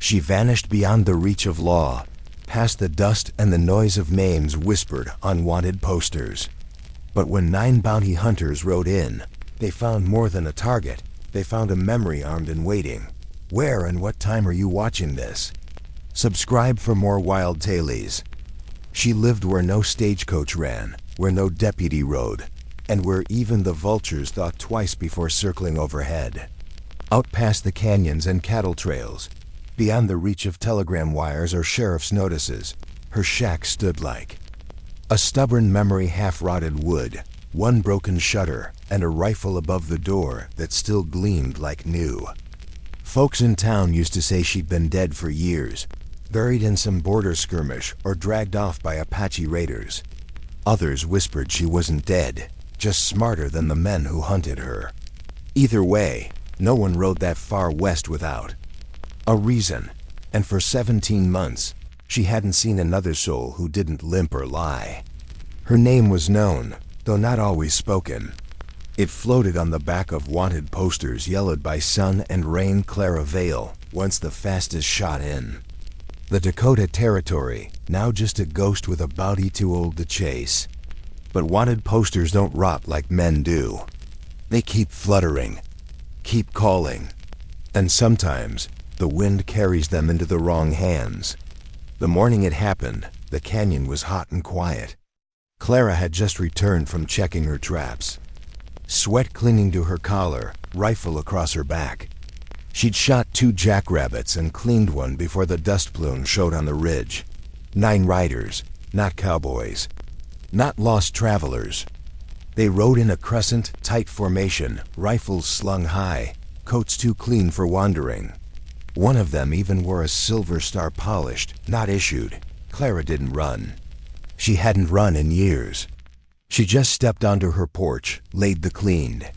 She vanished beyond the reach of law, past the dust and the noise of names whispered on wanted posters. But when 9 bounty hunters rode in, they found more than a target. They found a memory armed and waiting. Where and what time are you watching this? Subscribe for more wild tales. She lived where no stagecoach ran, where no deputy rode, and where even the vultures thought twice before circling overhead. Out past the canyons and cattle trails, beyond the reach of telegram wires or sheriff's notices, her shack stood like a stubborn memory, half-rotted wood, one broken shutter, and a rifle above the door that still gleamed like new. Folks in town used to say she'd been dead for years, buried in some border skirmish or dragged off by Apache raiders. Others whispered she wasn't dead, just smarter than the men who hunted her. Either way, no one rode that far west without a reason, and for 17 months, she hadn't seen another soul who didn't limp or lie. Her name was known, though not always spoken. It floated on the back of wanted posters yellowed by sun and rain. Clara Vale, once the fastest shot in the Dakota Territory, now just a ghost with a bounty too old to chase. But wanted posters don't rot like men do. They keep fluttering, keep calling, and sometimes the wind carries them into the wrong hands. The morning it happened, the canyon was hot and quiet. Clara had just returned from checking her traps. Sweat clinging to her collar, rifle across her back. She'd shot 2 jackrabbits and cleaned one before the dust plume showed on the ridge. 9 riders, not cowboys, not lost travelers. They rode in a crescent, tight formation, rifles slung high, coats too clean for wandering. One of them even wore a silver star polished, not issued. Clara didn't run. She hadn't run in years. She just stepped onto her porch, laid the cleaned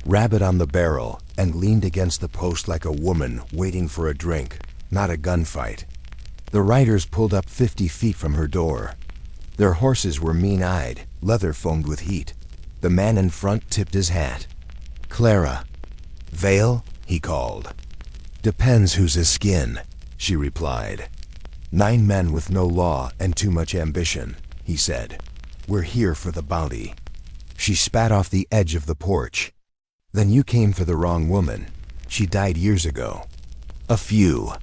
rabbit on the barrel, and leaned against the post like a woman waiting for a drink, not a gunfight. The riders pulled up 50 feet from her door. Their horses were mean-eyed, leather foamed with heat. The man in front tipped his hat. "Clara." "Vale?" he called. "Depends who's his skin," she replied. "9 men with no law and too much ambition," he said. "We're here for the bounty." She spat off the edge of the porch. "Then you came for the wrong woman. She died years ago." A few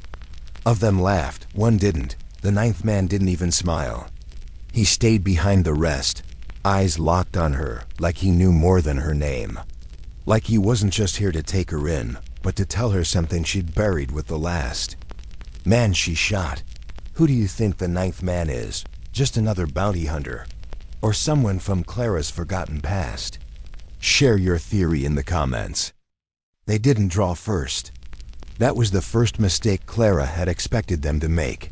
of them laughed, one didn't. The 9th man didn't even smile. He stayed behind the rest, eyes locked on her, like he knew more than her name. Like he wasn't just here to take her in, but to tell her something she'd buried with the last man she shot. Who do you think the 9th man is? Just another bounty hunter? Or someone from Clara's forgotten past? Share your theory in the comments. They didn't draw first. That was the first mistake Clara had expected them to make.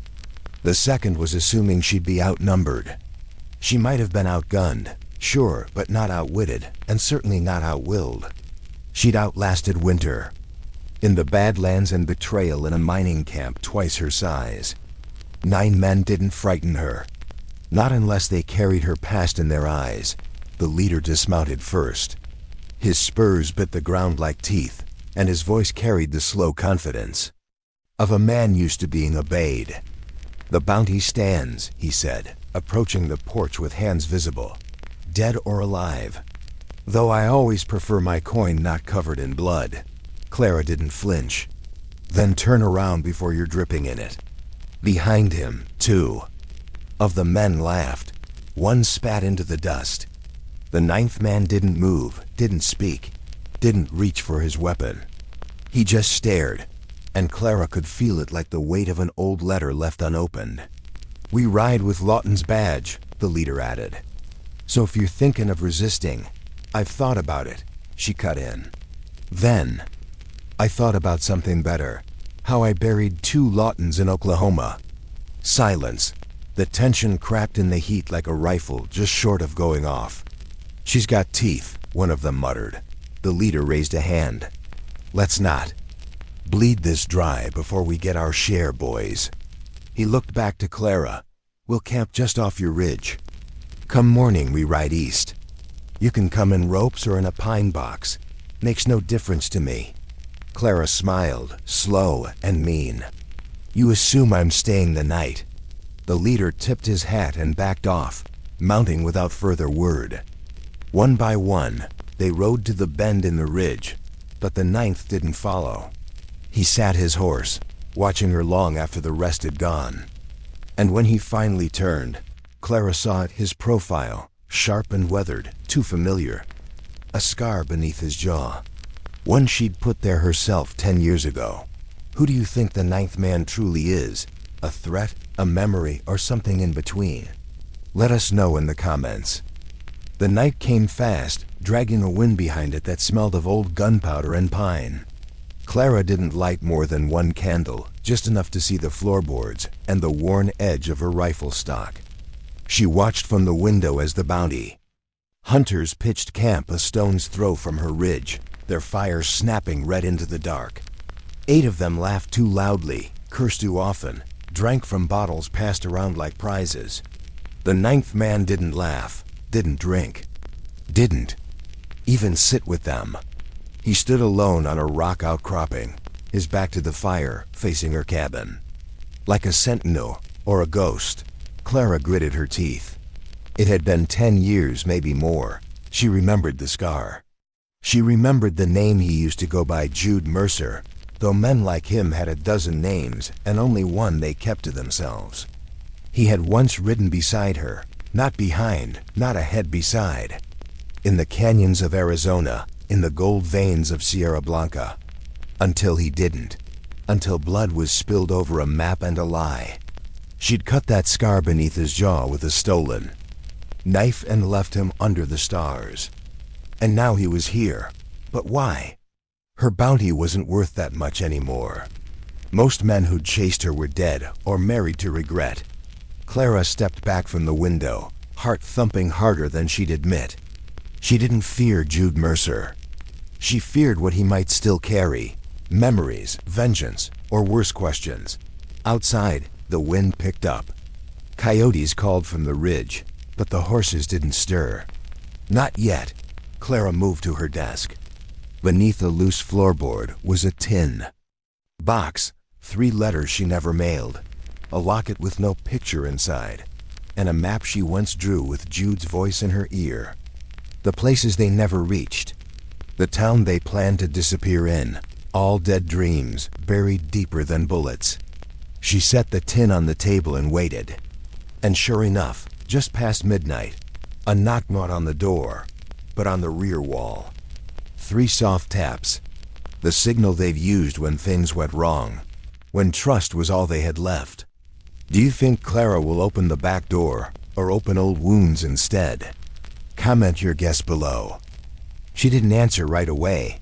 The second was assuming she'd be outnumbered. She might have been outgunned, sure, but not outwitted, and certainly not outwilled. She'd outlasted winter in the Badlands and betrayal in a mining camp twice her size. 9 men didn't frighten her. Not unless they carried her past in their eyes. The leader dismounted first. His spurs bit the ground like teeth, and his voice carried the slow confidence of a man used to being obeyed. "The bounty stands," he said, approaching the porch with hands visible. "Dead or alive. Though I always prefer my coin not covered in blood." Clara didn't flinch. "Then turn around before you're dripping in it." Behind him, 2 of the men laughed. One spat into the dust. The 9th man didn't move, didn't speak, didn't reach for his weapon. He just stared, and Clara could feel it like the weight of an old letter left unopened. "We ride with Lawton's badge," the leader added. "So if you're thinking of resisting, I've thought about it," she cut in. "Then I thought about something better. How I buried 2 Lawtons in Oklahoma." Silence. The tension cracked in the heat like a rifle just short of going off. "She's got teeth," one of them muttered. The leader raised a hand. "Let's not bleed this dry before we get our share, boys." He looked back to Clara. "We'll camp just off your ridge. Come morning we ride east. You can come in ropes or in a pine box. Makes no difference to me." Clara smiled, slow and mean. You assume I'm staying the night." The leader tipped his hat and backed off, mounting without further word. One by one, they rode to the bend in the ridge, but the ninth didn't follow. He sat his horse, watching her long after the rest had gone. And when he finally turned, Clara saw his profile, sharp and weathered, too familiar. A scar beneath his jaw, one she'd put there herself 10 years ago. Who do you think the ninth man truly is? A threat, a memory, or something in between? Let us know in the comments. The night came fast, dragging a wind behind it that smelled of old gunpowder and pine. Clara didn't light more than one candle, just enough to see the floorboards and the worn edge of her rifle stock. She watched from the window as the bounty hunters pitched camp a stone's throw from her ridge, their fire snapping red into the dark. 8 of them laughed too loudly, cursed too often, drank from bottles passed around like prizes. The ninth man didn't laugh, didn't drink, didn't even sit with them. He stood alone on a rock outcropping, his back to the fire, facing her cabin. Like a sentinel or a ghost, Clara gritted her teeth. It had been 10 years, maybe more. She remembered the scar. She remembered the name he used to go by, Jude Mercer, though men like him had a dozen names and only one they kept to themselves. He had once ridden beside her, not behind, not ahead, beside. In the canyons of Arizona, in the gold veins of Sierra Blanca. Until he didn't. Until blood was spilled over a map and a lie. She'd cut that scar beneath his jaw with a stolen knife and left him under the stars. And now he was here. But why? Her bounty wasn't worth that much anymore. Most men who'd chased her were dead or married to regret. Clara stepped back from the window, heart thumping harder than she'd admit. She didn't fear Jude Mercer. She feared what he might still carry. Memories, vengeance, or worse, questions. Outside, the wind picked up. Coyotes called from the ridge, but the horses didn't stir. Not yet. Clara moved to her desk. Beneath a loose floorboard was a tin box, 3 letters she never mailed, a locket with no picture inside, and a map she once drew with Jude's voice in her ear. The places they never reached. The town they planned to disappear in. All dead dreams, buried deeper than bullets. She set the tin on the table and waited. And sure enough, just past midnight, a knock not on the door, but on the rear wall. 3 soft taps. The signal they'd used when things went wrong. When trust was all they had left. Do you think Clara will open the back door, or open old wounds instead? Comment your guess below. She didn't answer right away.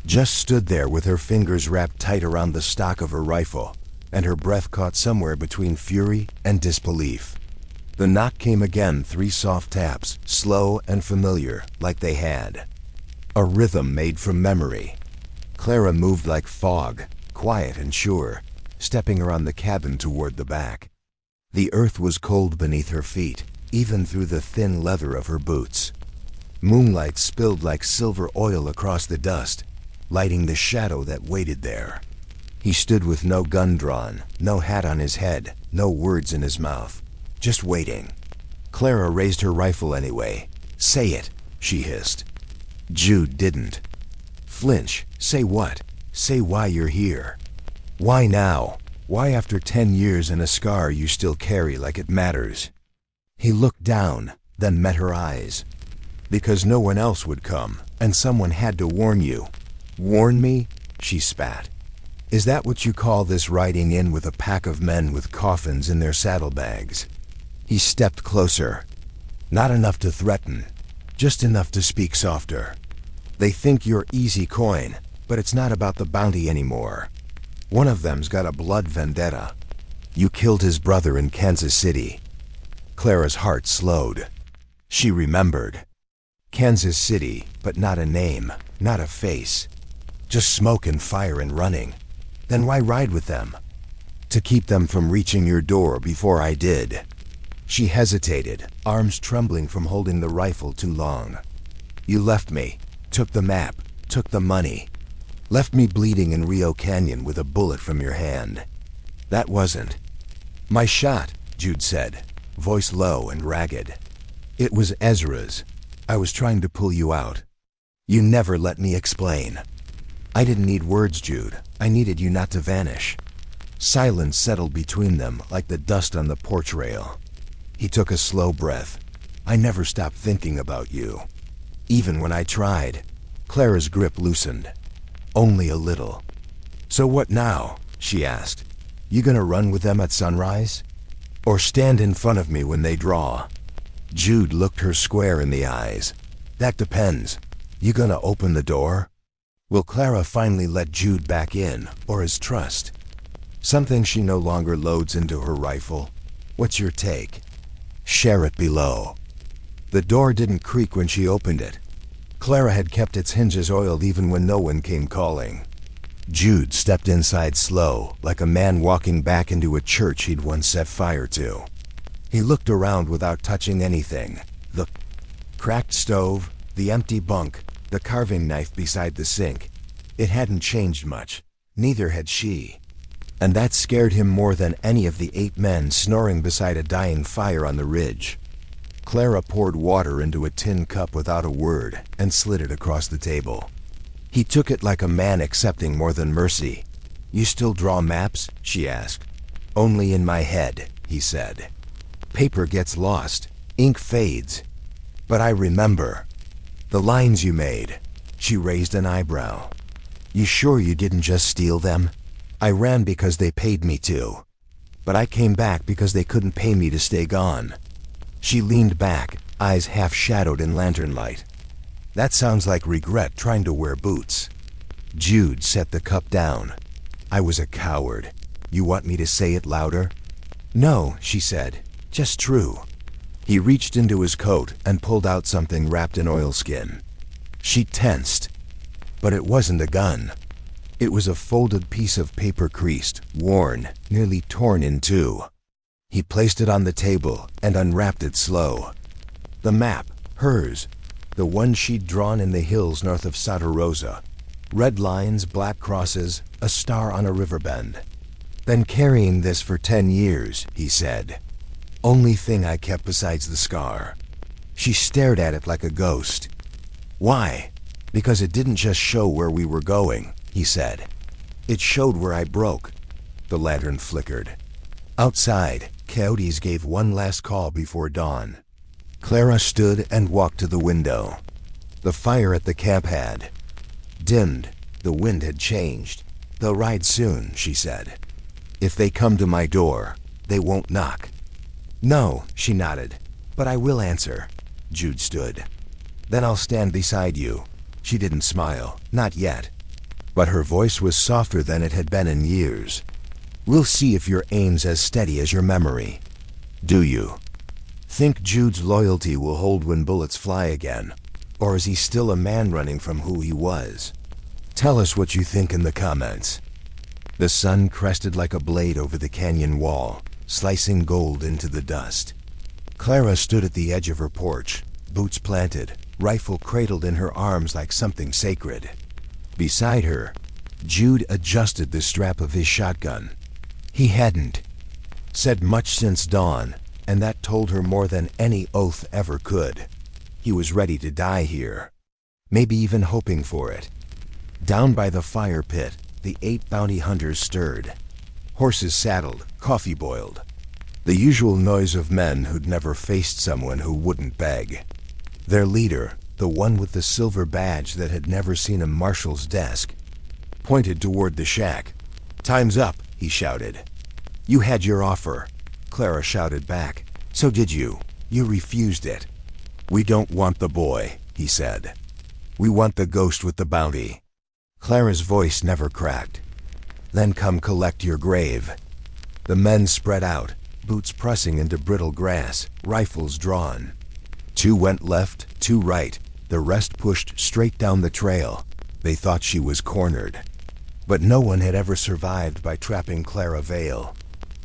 Just stood there with her fingers wrapped tight around the stock of her rifle, and her breath caught somewhere between fury and disbelief. The knock came again, 3 soft taps, slow and familiar, like they had. A rhythm made from memory. Clara moved like fog, quiet and sure, stepping around the cabin toward the back. The earth was cold beneath her feet, even through the thin leather of her boots. Moonlight spilled like silver oil across the dust, lighting the shadow that waited there. He stood with no gun drawn, no hat on his head, no words in his mouth, just waiting. Clara raised her rifle anyway. "Say it," she hissed. Jude didn't flinch. "Say what? Say why you're here. Why now? Why after 10 years and a scar you still carry like it matters?" He looked down, then met her eyes. "Because no one else would come, and someone had to warn you." "Warn me?" she spat. "Is that what you call this riding in with a pack of men with coffins in their saddlebags?" He stepped closer. Not enough to threaten, just enough to speak softer. "They think you're easy coin, but it's not about the bounty anymore. One of them's got a blood vendetta. You killed his brother in Kansas City." Clara's heart slowed. She remembered. Kansas City, but not a name, not a face. Just smoke and fire and running. Then why ride with them? "To keep them from reaching your door before I did." She hesitated, arms trembling from holding the rifle too long. "You left me, took the map, took the money. Left me bleeding in Rio Canyon with a bullet from your hand. That wasn't my shot, Jude said, voice low and ragged. It was Ezra's. I was trying to pull you out. You never let me explain. I didn't need words, Jude. I needed you not to vanish. Silence settled between them like the dust on the porch rail. He took a slow breath. I never stopped thinking about you. Even when I tried. Clara's grip loosened. Only a little. So what now? She asked. You gonna run with them at sunrise? Or stand in front of me when they draw? Jude looked her square in the eyes. That depends. You gonna open the door? Will Clara finally let Jude back in, or his trust? Something she no longer loads into her rifle? What's your take? Share it below. The door didn't creak when she opened it. Clara had kept its hinges oiled even when no one came calling. Jude stepped inside slow, like a man walking back into a church he'd once set fire to. He looked around without touching anything. The cracked stove, the empty bunk, the carving knife beside the sink. It hadn't changed much. Neither had she. And that scared him more than any of the 8 men snoring beside a dying fire on the ridge. Clara poured water into a tin cup without a word and slid it across the table. He took it like a man accepting more than mercy. You still draw maps? She asked. Only in my head, he said. Paper gets lost. Ink fades. But I remember. The lines you made. She raised an eyebrow. You sure you didn't just steal them? I ran because they paid me to. But I came back because they couldn't pay me to stay gone. She leaned back, eyes half shadowed in lantern light. That sounds like regret trying to wear boots. Jude set the cup down. I was a coward. You want me to say it louder? No, she said. Just true. He reached into his coat and pulled out something wrapped in oilskin. She tensed. But it wasn't a gun. It was a folded piece of paper creased, worn, nearly torn in two. He placed it on the table and unwrapped it slow. The map, hers, the one she'd drawn in the hills north of Santa Rosa. Red lines, black crosses, a star on a river bend. Been carrying this for 10 years, he said. Only thing I kept besides the scar. She stared at it like a ghost. Why? Because it didn't just show where we were going, he said. It showed where I broke. The lantern flickered. Outside, coyotes gave one last call before dawn. Clara stood and walked to the window. The fire at the camp had dimmed. The wind had changed. They'll ride soon, she said. If they come to my door, they won't knock. No, she nodded. But I will answer. Jude stood. Then I'll stand beside you. She didn't smile, not yet. But her voice was softer than it had been in years. We'll see if your aim's as steady as your memory. Do you think Jude's loyalty will hold when bullets fly again? Or is he still a man running from who he was? Tell us what you think in the comments. The sun crested like a blade over the canyon wall, slicing gold into the dust. Clara stood at the edge of her porch, boots planted, rifle cradled in her arms like something sacred. Beside her, Jude adjusted the strap of his shotgun. He hadn't said much since dawn, and that told her more than any oath ever could. He was ready to die here, maybe even hoping for it. Down by the fire pit, the 8 bounty hunters stirred. Horses saddled, coffee boiled. The usual noise of men who'd never faced someone who wouldn't beg. Their leader, the one with the silver badge that had never seen a marshal's desk, pointed toward the shack. Time's up, he shouted. You had your offer, Clara shouted back. So did you. You refused it. We don't want the boy, he said. We want the ghost with the bounty. Clara's voice never cracked. Then come collect your grave. The men spread out, boots pressing into brittle grass, rifles drawn. 2 went left, 2 right. The rest pushed straight down the trail. They thought she was cornered. But no one had ever survived by trapping Clara Vale.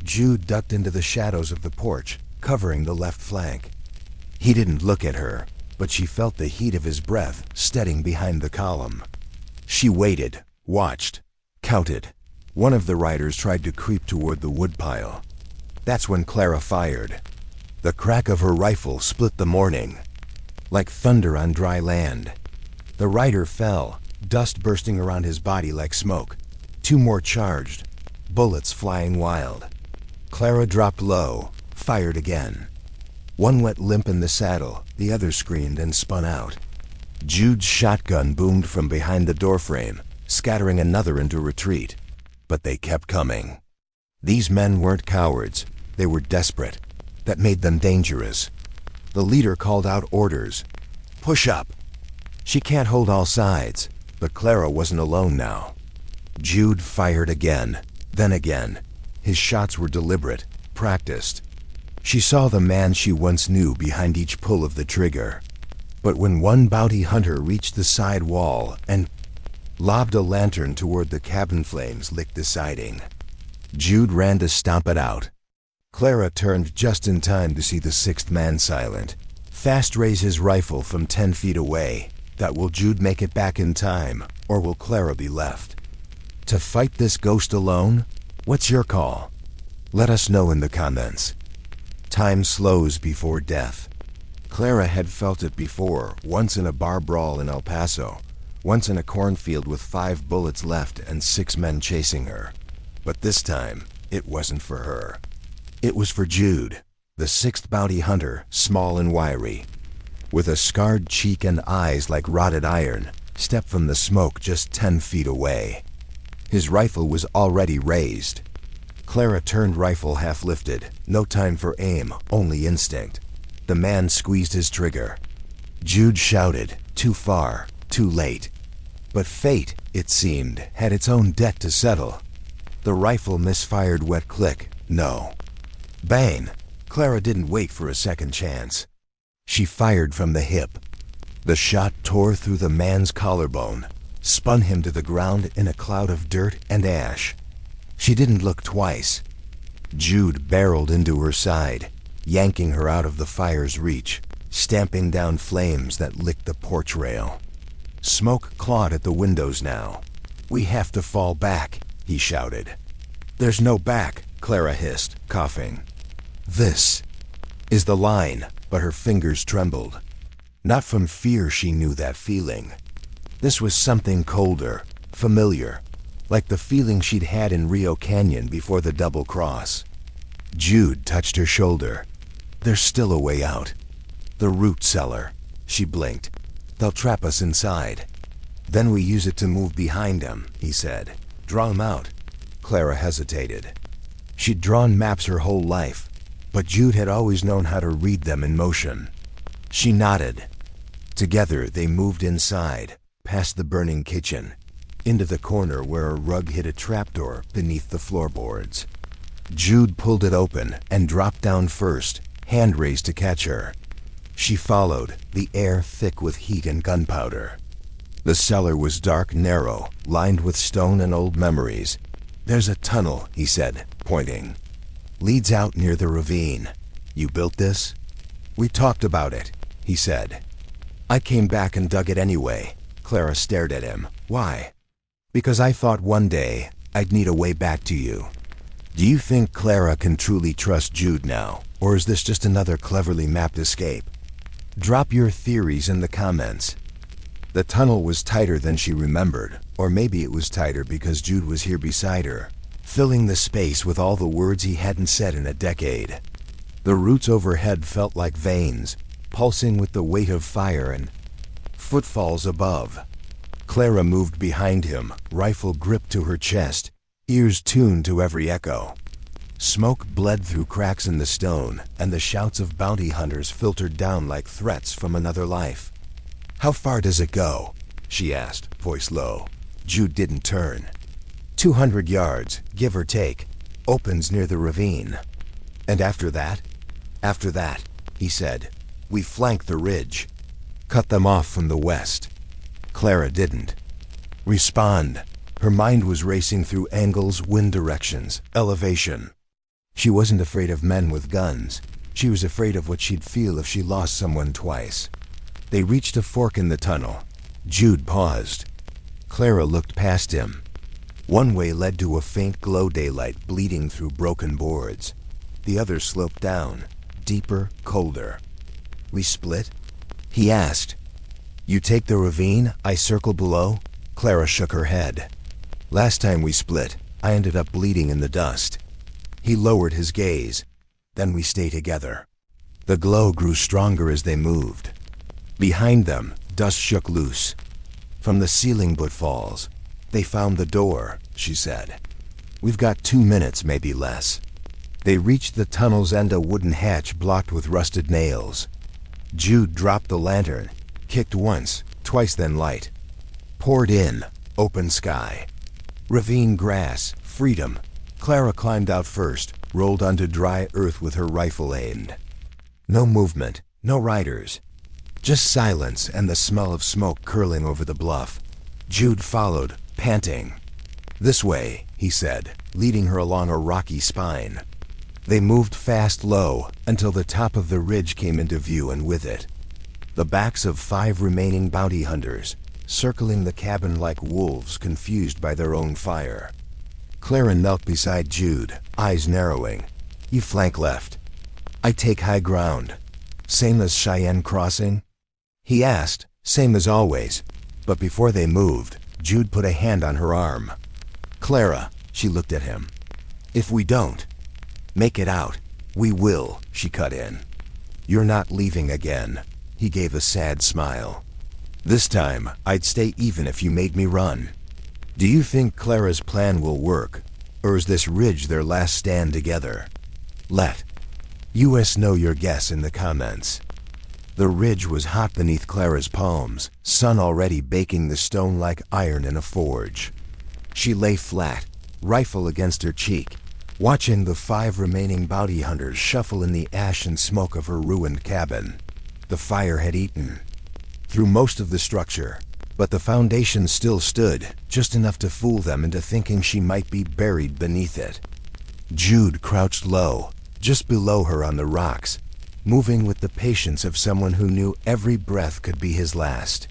Jude ducked into the shadows of the porch, covering the left flank. He didn't look at her, but she felt the heat of his breath steadying behind the column. She waited, watched, counted. One of the riders tried to creep toward the woodpile. That's when Clara fired. The crack of her rifle split the morning, like thunder on dry land. The rider fell, dust bursting around his body like smoke. Two more charged, bullets flying wild. Clara dropped low, fired again. One went limp in the saddle, the other screamed and spun out. Jude's shotgun boomed from behind the doorframe, scattering another into retreat. But they kept coming. These men weren't cowards, they were desperate. That made them dangerous. The leader called out orders. Push up. She can't hold all sides, but Clara wasn't alone now. Jude fired again, then again. His shots were deliberate, practiced. She saw the man she once knew behind each pull of the trigger. But when one bounty hunter reached the side wall and lobbed a lantern toward the cabin flames lit deciding, Jude ran to stomp it out. Clara turned just in time to see the sixth man silent. Fast raise his rifle from 10 feet away. That will Jude make it back in time, or will Clara be left? To fight this ghost alone? What's your call? Let us know in the comments. Time slows before death. Clara had felt it before, once in a bar brawl in El Paso, once in a cornfield with 5 bullets left and 6 men chasing her. But this time, it wasn't for her. It was for Jude, the 6th bounty hunter, small and wiry. With a scarred cheek and eyes like rotted iron, stepped from the smoke just 10 feet away. His rifle was already raised. Clara turned rifle half lifted, no time for aim, only instinct. The man squeezed his trigger. Jude shouted, too far, too late. But fate, it seemed, had its own debt to settle. The rifle misfired wet click, no. Bang! Clara didn't wait for a second chance. She fired from the hip. The shot tore through the man's collarbone, spun him to the ground in a cloud of dirt and ash. She didn't look twice. Jude barreled into her side, yanking her out of the fire's reach, stamping down flames that licked the porch rail. Smoke clawed at the windows now. We have to fall back, he shouted. There's no back, Clara hissed, coughing. This is the line, but her fingers trembled. Not from fear, she knew that feeling. This was something colder, familiar, like the feeling she'd had in Rio Canyon before the double cross. Jude touched her shoulder. There's still a way out. The root cellar. She blinked. They'll trap us inside. Then we use it to move behind them, he said. Draw them out. Clara hesitated. She'd drawn maps her whole life, but Jude had always known how to read them in motion. She nodded. Together they moved inside, past the burning kitchen, into the corner where a rug hid a trapdoor beneath the floorboards. Jude pulled it open and dropped down first, hand raised to catch her. She followed, the air thick with heat and gunpowder. The cellar was dark, narrow, lined with stone and old memories. There's a tunnel, he said, pointing. Leads out near the ravine. You built this? We talked about it, he said. I came back and dug it anyway. Clara stared at him. Why? Because I thought one day I'd need a way back to you. Do you think Clara can truly trust Jude now, or is this just another cleverly mapped escape? Drop your theories in the comments. The tunnel was tighter than she remembered, or maybe it was tighter because Jude was here beside her, filling the space with all the words he hadn't said in a decade. The roots overhead felt like veins, pulsing with the weight of fire, and footfalls above. Clara moved behind him, rifle gripped to her chest, ears tuned to every echo. Smoke bled through cracks in the stone, and the shouts of bounty hunters filtered down like threats from another life. How far does it go? She asked, voice low. Jude didn't turn. 200 yards, give or take. Opens near the ravine. And after that? After that, he said. We flank the ridge. Cut them off from the west. Clara didn't respond. Her mind was racing through angles, wind directions, elevation. She wasn't afraid of men with guns. She was afraid of what she'd feel if she lost someone twice. They reached a fork in the tunnel. Jude paused. Clara looked past him. One way led to a faint glow daylight bleeding through broken boards. The other sloped down, deeper, colder. "We split?" he asked. "You take the ravine, I circle below?" Clara shook her head. "Last time we split, I ended up bleeding in the dust." He lowered his gaze. "Then we stay together." The glow grew stronger as they moved. Behind them, dust shook loose. "From the ceiling footfalls. They found the door," she said. "We've got 2 minutes, maybe less." They reached the tunnel's end, a wooden hatch blocked with rusted nails. Jude dropped the lantern, kicked once, twice, then light. Poured in, open sky. Ravine grass, freedom. Clara climbed out first, rolled onto dry earth with her rifle aimed. No movement, no riders. Just silence and the smell of smoke curling over the bluff. Jude followed, panting. "This way," he said, leading her along a rocky spine. They moved fast low until the top of the ridge came into view, and with it, the backs of 5 remaining bounty hunters, circling the cabin like wolves confused by their own fire. Clara knelt beside Jude, eyes narrowing. "You flank left. I take high ground. Same as Cheyenne Crossing?" he asked. "Same as always." But before they moved, Jude put a hand on her arm. "Clara," she looked at him. "If we don't make it out, we will," she cut in. "You're not leaving again." He gave a sad smile. "This time, I'd stay even if you made me run." "Do you think Clara's plan will work? Or is this ridge their last stand together? Let us know your guess in the comments." The ridge was hot beneath Clara's palms, sun already baking the stone like iron in a forge. She lay flat, rifle against her cheek, watching the 5 remaining bounty hunters shuffle in the ash and smoke of her ruined cabin. The fire had eaten through most of the structure, but the foundation still stood, just enough to fool them into thinking she might be buried beneath it. Jude crouched low, just below her on the rocks, moving with the patience of someone who knew every breath could be his last.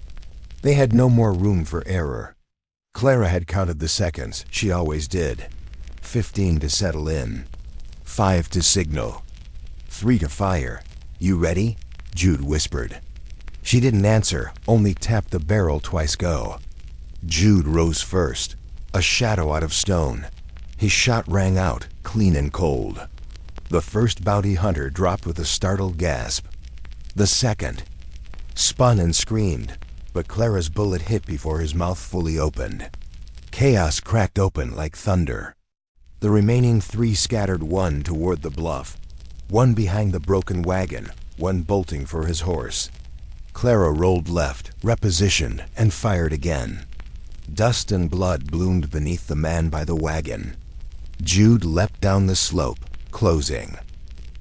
They had no more room for error. Clara had counted the seconds, she always did. 15 to settle in. 5 to signal. 3 to fire. "You ready?" Jude whispered. She didn't answer, only tapped the barrel twice. "Go." Jude rose first, a shadow out of stone. His shot rang out, clean and cold. The first bounty hunter dropped with a startled gasp. The second spun and screamed, but Clara's bullet hit before his mouth fully opened. Chaos cracked open like thunder. The remaining 3 scattered, one toward the bluff, one behind the broken wagon, one bolting for his horse. Clara rolled left, repositioned, and fired again. Dust and blood bloomed beneath the man by the wagon. Jude leapt down the slope, closing.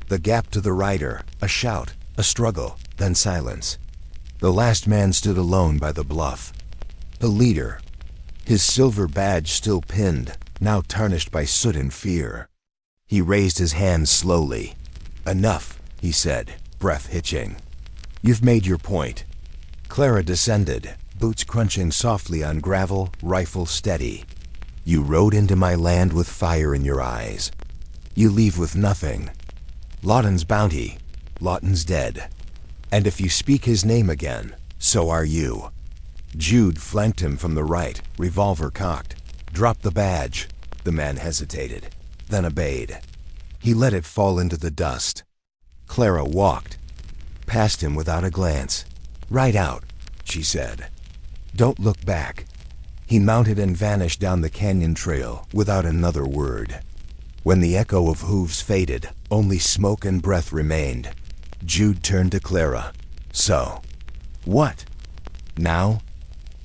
The gap to the rider, a shout, a struggle, then silence. The last man stood alone by the bluff. The leader, his silver badge still pinned, now tarnished by soot and fear. He raised his hands slowly. "Enough," he said, breath hitching. "You've made your point." Clara descended, boots crunching softly on gravel, rifle steady. "You rode into my land with fire in your eyes. You leave with nothing. Lawton's bounty. Lawton's dead. And if you speak his name again, so are you." Jude flanked him from the right, revolver cocked. "Drop the badge." The man hesitated, then obeyed. He let it fall into the dust. Clara walked past him without a glance. "Right out," she said. "Don't look back." He mounted and vanished down the canyon trail without another word. When the echo of hooves faded, only smoke and breath remained. Jude turned to Clara. "So, what now?"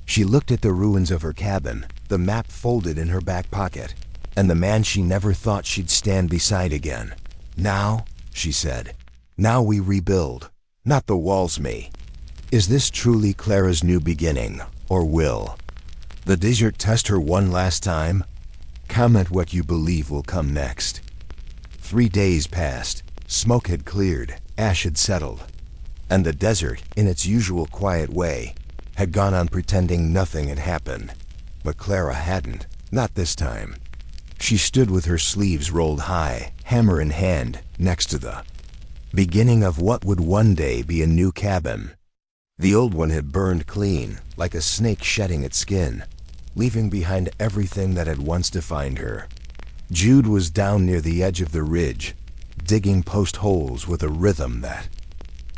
She looked at the ruins of her cabin, the map folded in her back pocket, and the man she never thought she'd stand beside again. "Now," she said, "now we rebuild. Not the walls, me." Is this truly Clara's new beginning, or will the desert test her one last time? Comment what you believe will come next. 3 days passed. Smoke had cleared, ash had settled, and the desert, in its usual quiet way, had gone on pretending nothing had happened. But Clara hadn't. Not this time. She stood with her sleeves rolled high, hammer in hand, next to the beginning of what would one day be a new cabin. The old one had burned clean, like a snake shedding its skin, leaving behind everything that had once defined her. Jude was down near the edge of the ridge, digging post holes with a rhythm that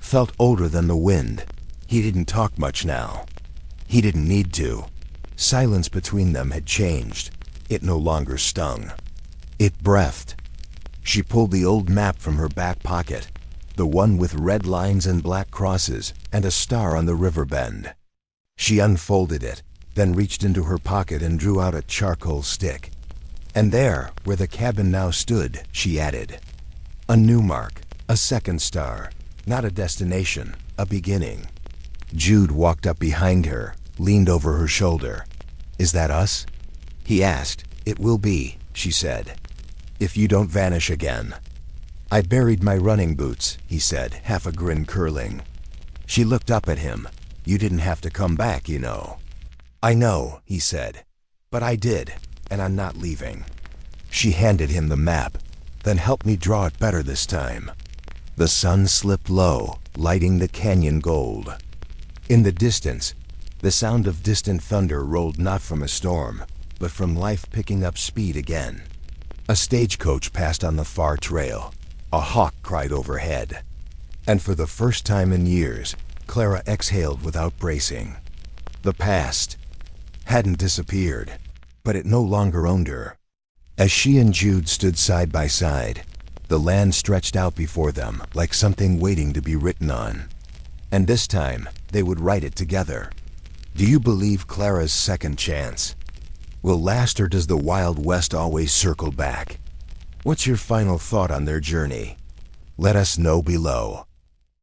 felt older than the wind. He didn't talk much now. He didn't need to. Silence between them had changed. It no longer stung. It breathed. She pulled the old map from her back pocket, the one with red lines and black crosses and a star on the river bend. She unfolded it, then reached into her pocket and drew out a charcoal stick. And there, where the cabin now stood, she added a new mark, a second star, not a destination, a beginning. Jude walked up behind her, leaned over her shoulder. "Is that us?" he asked. "It will be," she said, "if you don't vanish again." "I buried my running boots," he said, half a grin curling. She looked up at him. "You didn't have to come back, you know." "I know," he said, "but I did, and I'm not leaving." She handed him the map. "Then help me draw it better this time." The sun slipped low, lighting the canyon gold. In the distance, the sound of distant thunder rolled not from a storm, but from life picking up speed again. A stagecoach passed on the far trail. A hawk cried overhead. And for the first time in years, Clara exhaled without bracing. The past hadn't disappeared, but it no longer owned her. As she and Jude stood side by side, the land stretched out before them like something waiting to be written on. And this time, they would write it together. Do you believe Clara's second chance will last, or does the Wild West always circle back? What's your final thought on their journey? Let us know below.